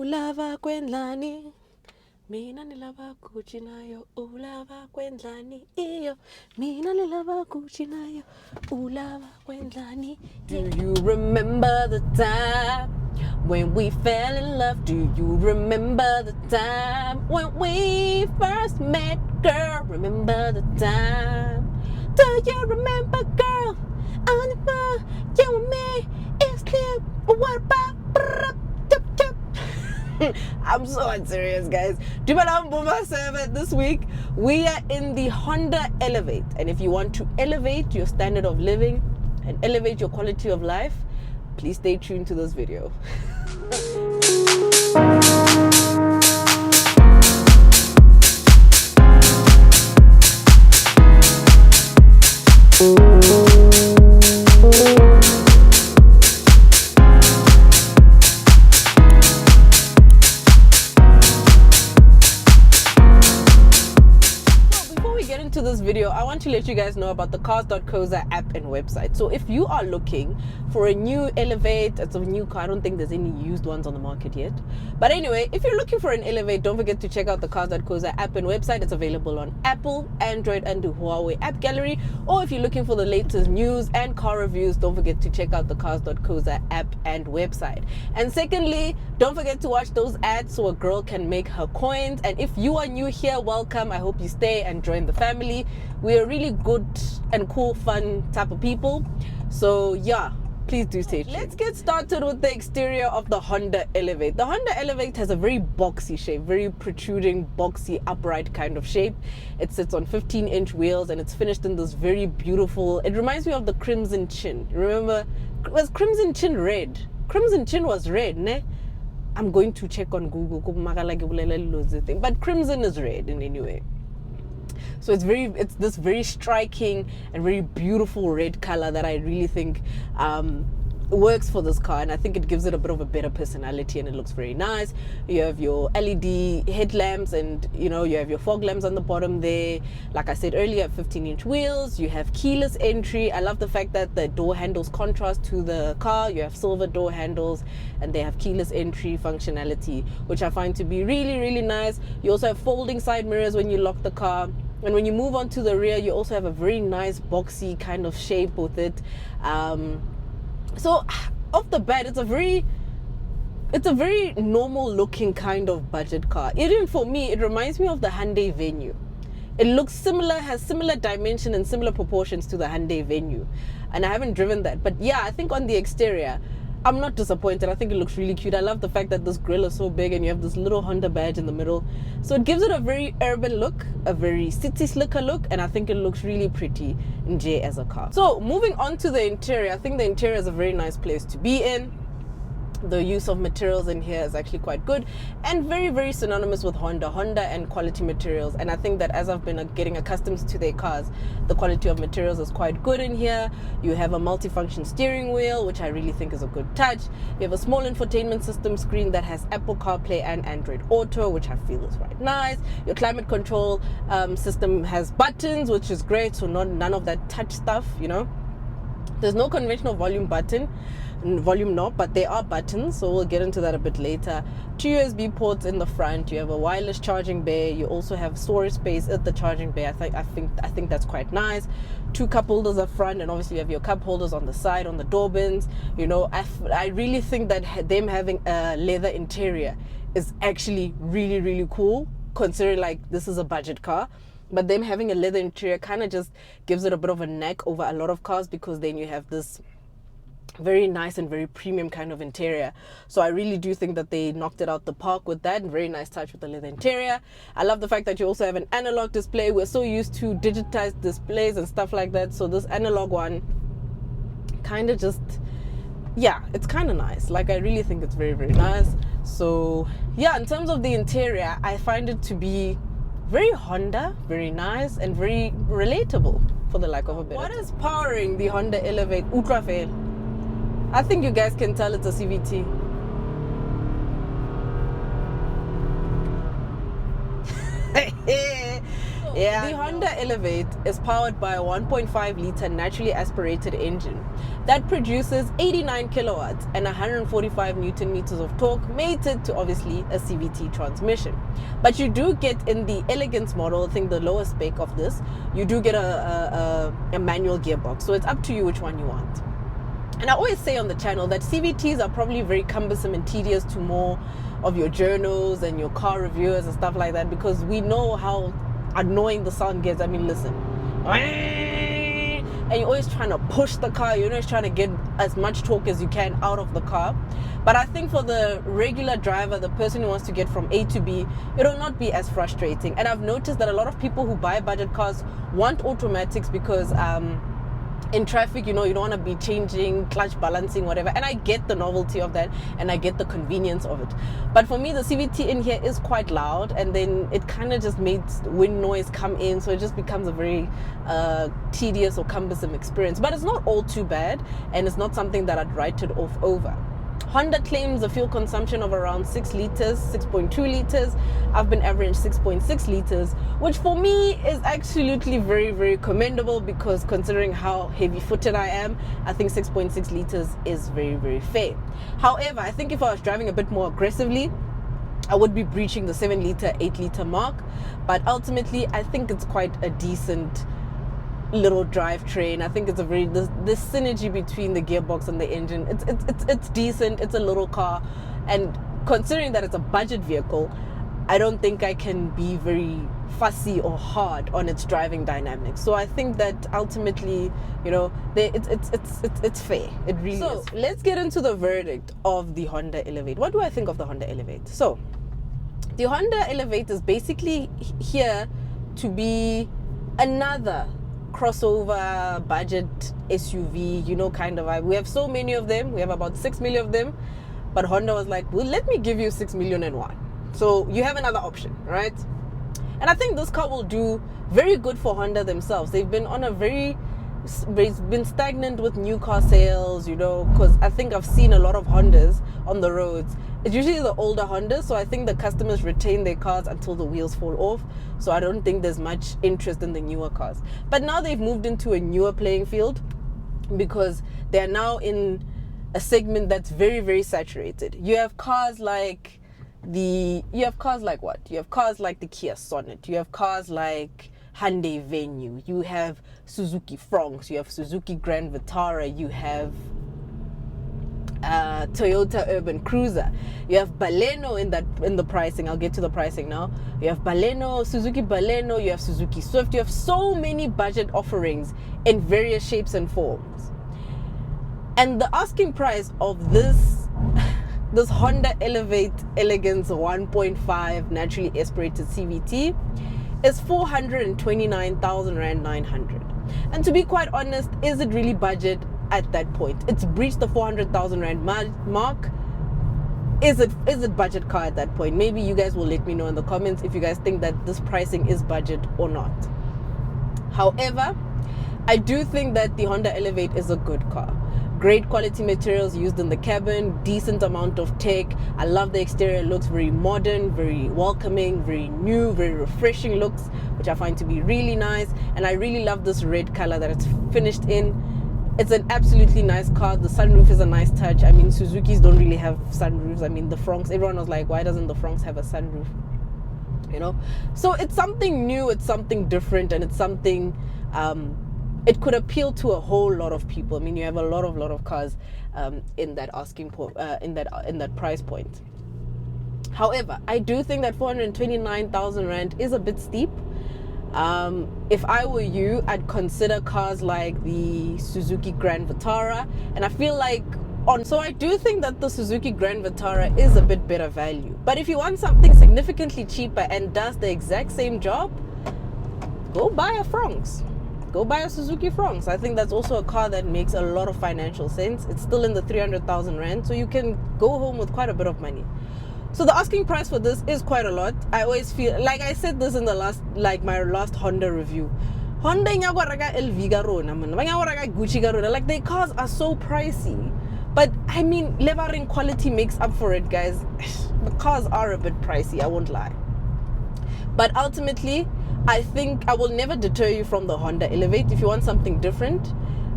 Ulava kwendlani, mina nilava kuchinayo. Ulava kwendlani, iyo, mina nilava kuchinayo. Ulava kwendlani. Do you remember the time when we fell in love? Do you remember the time when we first met, girl? Remember the time? Do you remember, girl? On the phone, you and me, it's still what about? I'm so unserious, guys. This week we are in the Honda Elevate, and if you want to elevate your standard of living and elevate your quality of life, please stay tuned to this video. This video, I want to let you guys know about the cars.coza app and website. So if you are looking for a new Elevate, it's a new car. I don't think there's any used ones on the market yet, but anyway, if you're looking for an Elevate, don't forget to check out the cars.coza app and website. It's available on Apple, Android, and the Huawei App Gallery. Or if you're looking for the latest news and car reviews, don't forget to check out the cars.coza app and website. And secondly, don't forget to watch those ads so a girl can make her coins. And if you are new here, welcome. I hope you stay and join the family. We're really good and cool, fun type of people. So yeah, please do stay tuned. Let's get started with the exterior of the Honda Elevate. The Honda Elevate has a very boxy shape, very protruding, boxy, upright kind of shape. It sits on 15-inch wheels and it's finished in this very beautiful, it reminds me of the Crimson Chin. Remember, was Crimson Chin red? Crimson Chin was red, ne? I'm going to check on Google, but Crimson is red in any way. So it's this very striking and very beautiful red color that I really think works for this car, and I think it gives it a bit of a better personality and it looks very nice. You have your LED headlamps and you have your fog lamps on the bottom there. Like I said earlier, 15-inch wheels. You have keyless entry. I love the fact that the door handles contrast to the car. You have silver door handles and they have keyless entry functionality, which I find to be really, really nice. You also have folding side mirrors when you lock the car. And when you move on to the rear, you also have a very nice boxy kind of shape with it. So off the bat, it's a very normal looking kind of budget car. Even for me, it reminds me of the Hyundai Venue. It looks similar, has similar dimension and similar proportions to the Hyundai Venue. And I haven't driven that. But yeah, I think on the exterior, I'm not disappointed. I think it looks really cute. I love the fact that this grille is so big and you have this little Honda badge in the middle. So it gives it a very urban look, a very city slicker look, and I think it looks really pretty in J as a car. So moving on to the interior, I think the interior is a very nice place to be in. The use of materials in here is actually quite good and very, very synonymous with Honda and quality materials. And I think that as I've been getting accustomed to their cars, the quality of materials is quite good in here. You have a multifunction steering wheel, which I really think is a good touch. You have a small infotainment system screen that has Apple CarPlay and Android Auto, which I feel is quite nice. Your climate control system has buttons, which is great. So none of that touch stuff, There's no conventional volume button, volume knob, but there are buttons, so we'll get into that a bit later. 2 USB ports in the front. You have a wireless charging bay. You also have storage space at the charging bay. I think that's quite nice. 2 cup holders up front, and obviously you have your cup holders on the side on the door bins. I really think that them having a leather interior is actually really, really cool, considering like this is a budget car. But them having a leather interior kind of just gives it a bit of a neck over a lot of cars, because then you have this very nice and very premium kind of interior. So I really do think that they knocked it out the park with that. Very nice touch with the leather interior. I love the fact that you also have an analog display. We're so used to digitized displays and stuff like that. So this analog one kind of just, yeah, it's kind of nice. Like I really think it's very, very nice. So yeah, in terms of the interior, I find it to be very Honda, very nice, and very relatable, for the lack of a better term. What is powering the Honda Elevate Ultrafail? I think you guys can tell it's a CVT. The Honda Elevate is powered by a 1.5 liter naturally aspirated engine that produces 89 kilowatts and 145 newton meters of torque, mated to obviously a CVT transmission. But you do get, in the Elegance model, I think the lowest spec of this, you do get a manual gearbox. So it's up to you which one you want. And I always say on the channel that CVTs are probably very cumbersome and tedious to more of your journals and your car reviewers and stuff like that, because we know how annoying the sound gets. I mean, listen. And you're always trying to push the car, you're always trying to get as much torque as you can out of the car. But I think for the regular driver, the person who wants to get from A to B, it'll not be as frustrating. And I've noticed that a lot of people who buy budget cars want automatics because in traffic, you don't want to be changing clutch, balancing, whatever. And I get the novelty of that, and I get the convenience of it. But for me, the CVT in here is quite loud, and then it kind of just makes wind noise come in, so it just becomes a very tedious or cumbersome experience. But it's not all too bad, and it's not something that I'd write it off over. Honda claims a fuel consumption of around 6 liters, 6.2 liters. I've been averaging 6.6 liters, which for me is absolutely very, very commendable, because considering how heavy-footed I am, I think 6.6 liters is very, very fair. However, I think if I was driving a bit more aggressively, I would be breaching the 7 liter, 8 liter mark. But ultimately, I think it's quite a decent little drivetrain. I think it's a very, the synergy between the gearbox and the engine, it's decent. It's a little car, and considering that it's a budget vehicle, I don't think I can be very fussy or hard on its driving dynamics. So I think that ultimately, it's fair. It really is. So let's get into the verdict of the Honda Elevate. What do I think of the Honda Elevate? So the Honda Elevate is basically here to be another crossover budget SUV, kind of vibe. We have so many of them. We have about 6 million of them, but Honda was like, well, let me give you 6 million and one, so you have another option, right? And I think this car will do very good for Honda themselves. They've been on been stagnant with new car sales, because I think I've seen a lot of Hondas on the roads. It's usually the older Hondas, so I think the customers retain their cars until the wheels fall off. So I don't think there's much interest in the newer cars. But now they've moved into a newer playing field, because they're now in a segment that's very, very saturated. You have cars like what? You have cars like the Kia Sonet. You have cars like Hyundai Venue. You have Suzuki Fronx. You have Suzuki Grand Vitara. You have Toyota Urban Cruiser. You have Baleno in the pricing. I'll get to the pricing now. You have Baleno, Suzuki Baleno. You have Suzuki Swift. You have so many budget offerings in various shapes and forms. And the asking price of this Honda Elevate Elegance 1.5 naturally aspirated CVT is 429,000 Rand 900. And to be quite honest, is it really budget at that point? It's breached the 400,000 Rand mark. Is it budget car at that point? Maybe you guys will let me know in the comments if you guys think that this pricing is budget or not. However, I do think that the Honda Elevate is a good car. Great quality materials used in the cabin, decent amount of tech. I love the exterior. It looks very modern, very welcoming, very new, very refreshing looks, which I find to be really nice. And I really love this red color that it's finished in. It's an absolutely nice car. The sunroof is a nice touch. I mean, Suzuki's don't really have sunroofs. I mean, the Fronx, everyone was like, why doesn't the Fronx have a sunroof? So it's something new, it's something different, and it's something it could appeal to a whole lot of people. I mean, you have a lot of cars in that asking in that price point. However, I do think that 429,000 Rand is a bit steep. If I were you, I'd consider cars like the Suzuki Grand Vitara, and I feel like so I do think that the Suzuki Grand Vitara is a bit better value. But if you want something significantly cheaper and does the exact same job, go buy a Fronx. Go buy a Suzuki Fronx. I think that's also a car that makes a lot of financial sense. It's still in the 300,000 Rand, so you can go home with quite a bit of money. So the asking price for this is quite a lot. I always feel like I said this in the my last Honda review. Honda LV garona, man. Gucci garona. Like, their cars are so pricey. But I mean, levering quality makes up for it, guys. The cars are a bit pricey, I won't lie. But ultimately, I think I will never deter you from the Honda Elevate. If you want something different,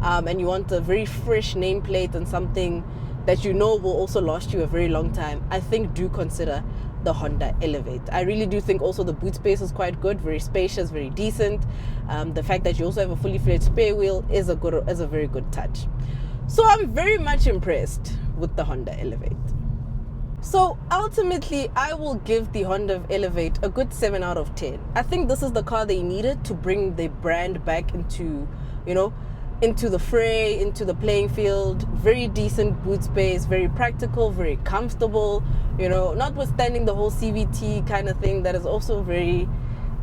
and you want a very fresh nameplate and something that you know will also last you a very long time, I think do consider the Honda Elevate. I really do think also the boot space is quite good, very spacious, very decent. The fact that you also have a fully fledged spare wheel is a very good touch. So I'm very much impressed with the Honda Elevate. So ultimately, I will give the Honda Elevate a good 7 out of 10. I think this is the car they needed to bring the brand back into, into the fray, into the playing field. Very decent boot space, very practical, very comfortable, notwithstanding the whole CVT kind of thing that is also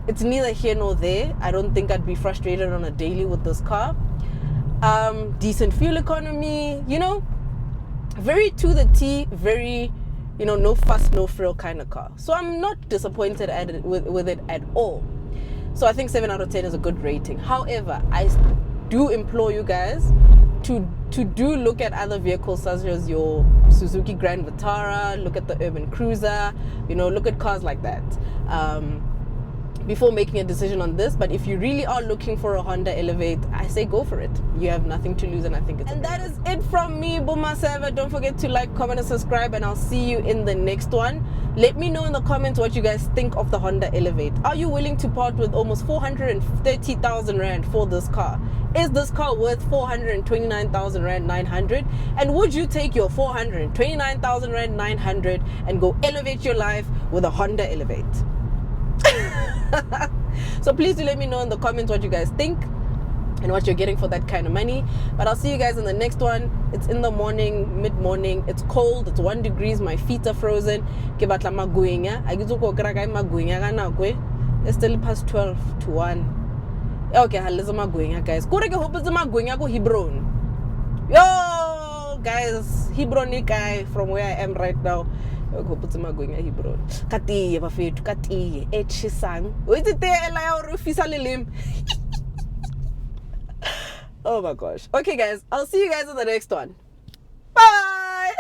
it's neither here nor there. I don't think I'd be frustrated on a daily with this car. Decent fuel economy, very to the T, very, no fuss, no frill kind of car. So I'm not disappointed with it at all. So I think 7 out of 10 is a good rating. However, I do implore you guys to do look at other vehicles such as your Suzuki Grand Vitara, look at the Urban Cruiser, look at cars like that before making a decision on this. But if you really are looking for a Honda Elevate, I say go for it. You have nothing to lose, and I think it's amazing. And that is it from me, Boma Server. Don't forget to like, comment, and subscribe, and I'll see you in the next one. Let me know in the comments what you guys think of the Honda Elevate. Are you willing to part with almost 430,000 Rand for this car? Is this car worth 429,000 Rand 900? And would you take your 429,000 Rand 900 and go elevate your life with a Honda Elevate? So please do let me know in the comments what you guys think and what you're getting for that kind of money. But I'll see you guys in the next one. It's in the morning, mid-morning. It's cold. It's 1 degrees. My feet are frozen. It's still past 12 to 1. Okay, guys. Yo, guys, Hebron guy from where I am right now. Hebron. Kati, bafethu, kati, echisang. Oh my gosh. Okay, guys, I'll see you guys in the next one. Bye.